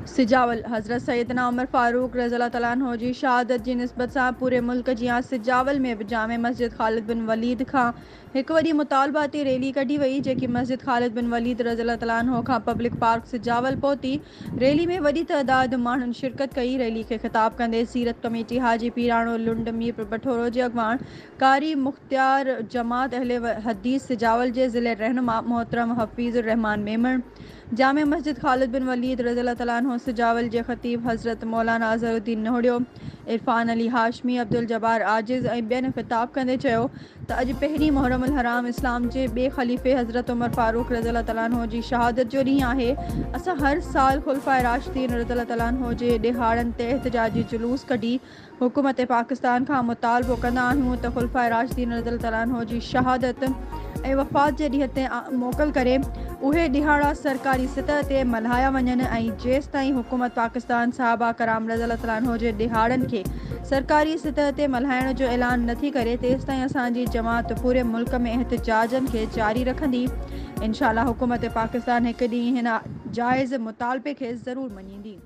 सिजावल हज़रत सैयदना उमर फ़ारूक रज़ियल्लाहु तआला अन्हु जी शहादत जी निस्बत सां पूरे मुल्क जी सिजावल में भी जामे मस्जिद ख़ालिद बिन वलीद खां एक वॾी मुतालबाती रैली कढी वई, जेकी मस्जिद ख़ालिद बिन वलीद रज़ियल्लाहु तआला अन्हु खां पब्लिक पार्क सिजावल पहुती। रैली में वॾी तइदाद माण्हुनि शिरकत कई। रैली खे ख़िताब कंदे सीरत कमेटी हाजी पीराणो लुंड मीर बठोरो जे अॻवान कारी मुख्तियार जमात अहले हदीस सिजावल जे ज़िले रहनुमा मोहतरम हफ़ीज़ुर रहमान मेमण, जामे मस्जिद ख़ालिद बिन वलीद रज़ियल्लाहु तआला अन्हु सिजावल जे ख़तीब हज़रत मौलाना अज़हरुद्दीन नोहड़ियो, इरफान अली हाशमी, अब्दुल जब्बार आजिज़ ऐं ॿियनि ख़िताब कंदे चयो त अॼु पहिरीं मुहर्रमुल हराम इस्लाम जे ॿिए ख़लीफ़े हज़रत उमर फ़ारूक रज़ियल्लाहु तआला अन्हु जी शहादत जो ॾींहुं आहे। असां हर साल ख़ुलफ़ाए राशिदीन रज़ियल्लाहु तआला अन्हु जे ॾिहाड़नि ते एहतिजाजी जुलूस कढी हुकूमत पाकिस्तान खां मुतालबो कंदा आहियूं त ख़ुलफ़ाए राशिदीन रज़ियल्लाहु तआला अन्हु जी शहादत ऐं वफ़ात जे ॾींहं ते मोकल करे उहे ॾिहाड़ा सरकारी सतह ते मल्हाया वञनि ऐं जेसिताईं हुकूमत पाकिस्तान साहबा कराम रज़ियल्लाहु तआला अन्हु जे ॾिहाड़नि खे सरकारी सतह ते मल्हाइण जो ऐलान नथी करे, तेसिताईं असांजी जमात पूरे मुल्क में एहतिजाजनि खे जारी रखंदी। इंशाअल्लाह हुकूमत पाकिस्तान हिकु ॾींहुं हिन जाइज़ मुतालबे खे ज़रूरु मञींदी।